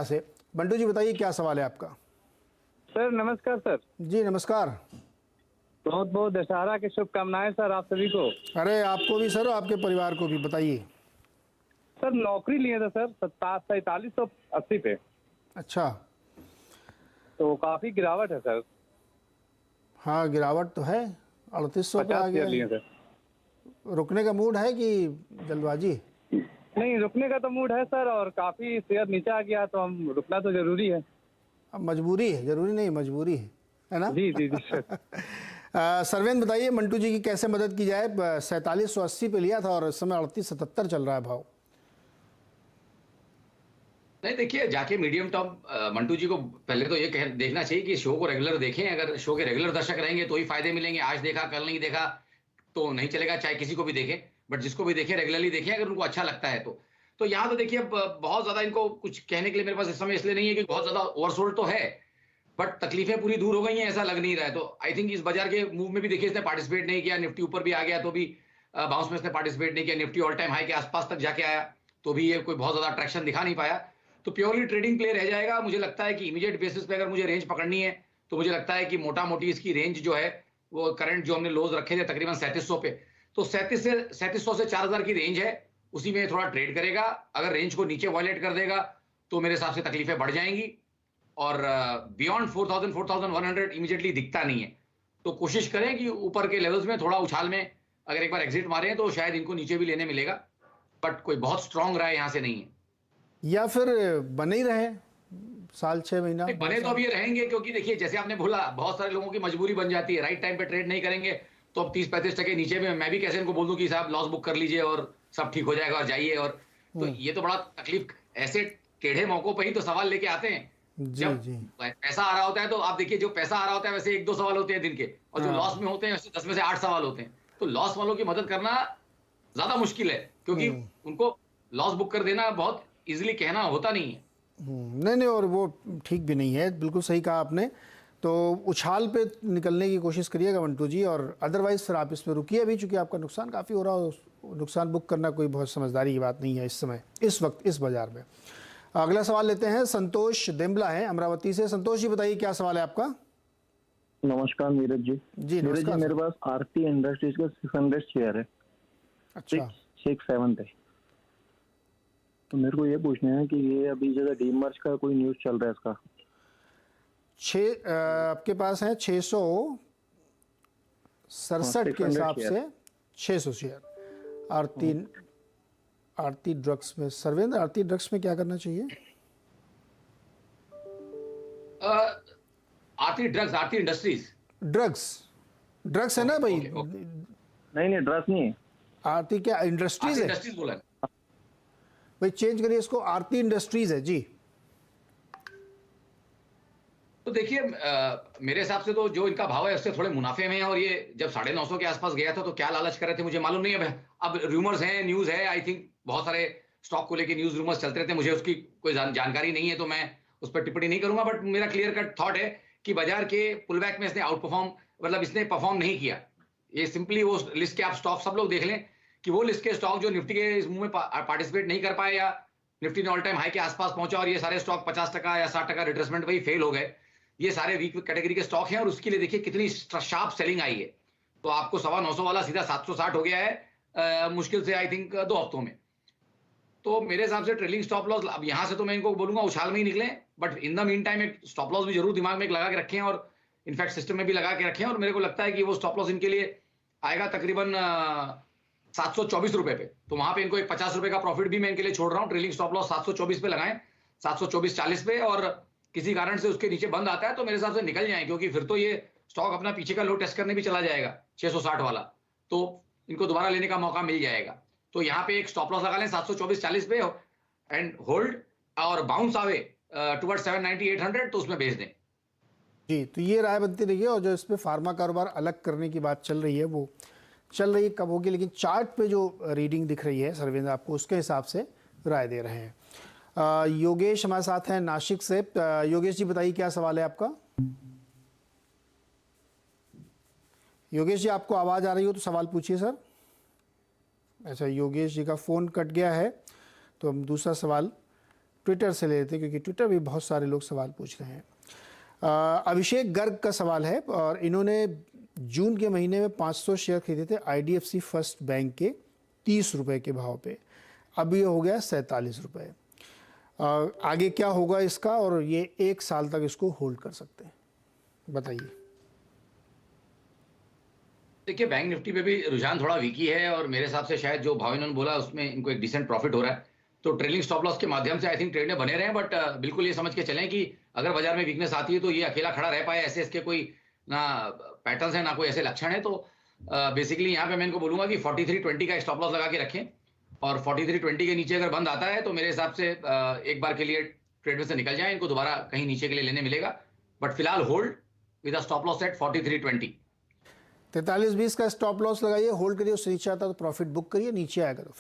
से बंटू जी बताइए क्या सवाल है आपका। सर नमस्कार सर। जी नमस्कार। बहुत बहुत दशहरा की शुभकामनाएं सर आप सभी को। अरे आपको भी सर, आपके परिवार को भी बताइए। सर नौकरी लिए थे सर 4780 पे, अच्छा। तो काफी गिरावट है सर। हाँ गिरावट तो है, 3800 पे 50 आ शेयर गया लिए है। सर। रुकने का मूड है कि जल्दबाजी? नहीं रुकने का तो मूड है सर, और काफी शेयर नीचे आ गया तो हम रुकना तो जरूरी है। अब मजबूरी है, जरूरी नहीं मजबूरी है ना। जी जी जी सर। सरवेंद बताइए मंटू जी की कैसे मदद की जाए। 4780 पे लिया था और इस समय 3877 चल रहा है भाव। नहीं देखिए, जाके मीडियम टर्म मंटू जी को पहले तो ये देखना चाहिए कि शो को रेगुलर देखें। अगर शो के रेगुलर दर्शक रहेंगे तो ही फायदे मिलेंगे। आज देखा कल नहीं देखा तो नहीं चलेगा, चाहे किसी को भी देखें। बट जिसको भी देखें रेगुलरली देखें, अगर उनको अच्छा लगता है तो यहाँ तो देखिए बहुत ज्यादा इनको कुछ कहने के लिए मेरे पास इस समय इसलिए नहीं है कि बहुत ज्यादा ओवरसोल्ड तो है, बट तकलीफें पूरी दूर हो गई हैं ऐसा लग नहीं रहा है। तो आई थिंक इस बाजार के मूव में भी देखिए इसने पार्टिसिपेट नहीं किया। निफ्टी ऊपर भी आ गया तो भी बाउंस में इसने पार्टिसिपेट नहीं किया। निफ्टी ऑल टाइम हाई के आसपास तक जाके आया तो भी ये कोई बहुत ज्यादा अट्रैक्शन दिखा नहीं पाया। तो प्योरली ट्रेडिंग प्ले रह जाएगा। मुझे लगता है कि इमीडिएट बेसिस पे अगर मुझे रेंज पकड़नी है तो मुझे लगता है कि मोटा मोटी इसकी रेंज जो है वो करंट जो हमने लोज रखे थे तकरीबन 3700 पे, तो 3700 से 4000 की रेंज है, उसी में थोड़ा ट्रेड करेगा। अगर रेंज को नीचे वॉयलेट कर देगा तो मेरे हिसाब से तकलीफें बढ़ जाएंगी और बियॉन्ड 4000 4100 इमीडिएटली दिखता नहीं है। तो कोशिश करें कि ऊपर के लेवल्स में थोड़ा उछाल में अगर एक बार एग्जिट मारें तो शायद इनको नीचे भी लेने मिलेगा, बट कोई बहुत स्ट्रांग राय यहां से नहीं है। या फिर बने ही रहे साल 6 महीना बने तो अब ये रहेंगे, क्योंकि देखिए जैसे आपने बोला बहुत सारे लोगों की मजबूरी बन जाती है। राइट टाइम पे ट्रेड नहीं करेंगे तो अब 30-35% नीचे में मैं भी कैसे इनको बोल दूं कि साहब लॉस बुक कर लीजिए और सब ठीक हो जाएगा और जाइए। और तो ये तो बड़ा तकलीफ, ऐसे टेढ़े मौकों पर ही तो सवाल लेके आते हैं। जी जब जी। पैसा आ रहा होता है तो आप देखिए, जो पैसा आ रहा होता है वैसे 1-2 सवाल होते हैं दिन के, और जो लॉस में होते हैं वैसे 10 में से 8 सवाल होते हैं। तो लॉस वालों की मदद करना ज्यादा मुश्किल है, क्योंकि उनको लॉस बुक कर देना बहुत इजीली कहना होता नहीं है। नहीं नहीं, और वो ठीक भी नहीं है, बिल्कुल सही कहा आपने। तो उछाल पे निकलने की कोशिश करिएगा मंटू जी, और अदरवाइज फिर आप इसमें रुकिए अभी, चूंकि आपका नुकसान काफ़ी हो रहा हो। नुकसान बुक करना कोई बहुत समझदारी की बात नहीं है इस समय, इस वक्त इस बाजार में। अगला सवाल लेते हैं, संतोष देम्बला है अमरावती से। संतोष जी बताइए क्या सवाल है आपका। नमस्कार नीरज जी। जी नीरज जी, मेरे पास आरती इंडस्ट्रीज का 600 शेयर है। अच्छा 667 पे। तो मेरे को ये पूछना है कि ये अभी जगह डीमर्ज का कोई न्यूज चल रहा है इसका। आपके पास है 667 के हिसाब से 600 शेयर आरती ड्रग्स में। सर्वेंद्र, आरती ड्रग्स में क्या करना चाहिए? आरती ड्रग्स, आरती इंडस्ट्रीज, ड्रग्स है ना भाई? नहीं ड्रग्स नहीं है, आरती क्या इंडस्ट्रीज है? इंडस्ट्रीज बोला है भाई, चेंज करिए इसको, आरती इंडस्ट्रीज है जी। तो देखिए मेरे हिसाब से तो जो इनका भाव है उससे थोड़े मुनाफे में है, और ये जब 950 के आसपास गया था तो क्या लालच कर रहे थे मुझे मालूम नहीं है। अब रूमर्स हैं, न्यूज है, आई थिंक बहुत सारे स्टॉक को लेके न्यूज रूमर्स चलते रहते हैं, मुझे उसकी कोई जानकारी नहीं है तो मैं उस पर टिप्पणी नहीं करूंगा। बट मेरा क्लियर कट थॉट है कि बाजार के पुलबैक में इसने आउट परफॉर्म, मतलब इसने परफॉर्म नहीं किया। ये सिंपली वो लिस्ट के आप स्टॉक सब लोग देख लें कि वो लिस्ट के स्टॉक जो निफ्टी के इस मूव में पार्टिसिपेट नहीं कर पाए, या निफ्टी ने ऑल टाइम हाई के आसपास पहुंचा और ये सारे स्टॉक 50% या 60% रिट्रेसमेंट वही फेल हो गए, ये सारे वीक कैटेगरी के स्टॉक हैं। और उसके लिए देखिए कितनी शार्प सेलिंग आई है। तो आपको 950 वाला सीधा 760 हो गया है मुश्किल से आई थिंक 2 हफ्तों में। तो मेरे हिसाब से ट्रेलिंग स्टॉप लॉस अब यहां से तो मैं इनको बोलूंगा उछाल में ही निकलें, but in the mean time एक स्टॉप लॉस भी जरूर दिमाग में एक लगा के रखें, और इनफैक्ट सिस्टम में भी लगा के रखें। और मेरे को लगता है कि वो स्टॉप लॉस इनके लिए आएगा तकरीबन 724 रुपए पे। तो वहां पे इनको एक 50 रुपए का प्रॉफिट भी मैं इनके लिए छोड़ रहा हूं। ट्रेलिंग स्टॉप लॉस 724 पे लगाएं, 724-40 पे, और किसी कारण से उसके नीचे बंद आता है तो मेरे हिसाब से निकल जाए, क्योंकि फिर तो ये स्टॉक अपना पीछे का लो टेस्ट करने भी चला जाएगा 660 वाला, तो इनको दोबारा लेने का मौका मिल जाएगा। तो यहाँ पे एक स्टॉप लॉस लगा लें 724-40 पे एंड होल्ड, और बाउंस आवे टुवर्ड्स 790-800 तो उसमें भेज दें जी। तो ये राय बनती रही है, और जो इसमें फार्मा कारोबार अलग करने की बात चल रही है वो चल रही है, कब होगी, लेकिन चार्ट पे जो रीडिंग दिख रही है सर्वेंद्र आपको, उसके हिसाब से राय दे रहे हैं। योगेश हमारे साथ हैं नासिक से। योगेश जी बताइए क्या सवाल है आपका। योगेश जी आपको आवाज़ आ रही हो तो सवाल पूछिए सर। अच्छा, योगेश जी का फ़ोन कट गया है तो हम दूसरा सवाल ट्विटर से ले लेते हैं, क्योंकि ट्विटर भी बहुत सारे लोग सवाल पूछ रहे हैं। अभिषेक गर्ग का सवाल है, और इन्होंने जून के महीने में 500 शेयर खरीदे थे IDFC फर्स्ट बैंक के 30 रुपये के भाव पे, अब ये हो गया 47 रुपये। आगे क्या होगा इसका, और ये 1 साल तक इसको होल्ड कर सकते हैं, बताइए। देखिए बैंक निफ्टी पे भी रुझान थोड़ा वीकी है, और मेरे हिसाब से शायद जो भाव इन्होंने बोला उसमें इनको एक डिसेंट प्रॉफिट हो रहा है, तो ट्रेलिंग स्टॉप लॉस के माध्यम से आई थिंक ट्रेड में बने रहे। बट बिल्कुल ये समझ के चलें कि अगर बाजार में वीकनेस आती है तो ये अकेला खड़ा रह पाए, ऐसे इसके कोई ना पैटर्न्स है ना कोई ऐसे लक्षण है। तो बेसिकली यहाँ पे मैं इनको बोलूंगा कि 43.20 का स्टॉप लॉस लगा के रखें, और 43.20 के नीचे अगर बंद आता है तो मेरे हिसाब से एक बार के लिए ट्रेड में से निकल जाए, इनको दोबारा कहीं नीचे के लिए लेने मिलेगा। बट फिलहाल hold with a stop loss at 43.20। 43.20 का स्टॉप लॉस लगाइए, होल्ड करिए, उससे नीचे आता तो प्रॉफिट बुक करिए, नीचे आएगा तो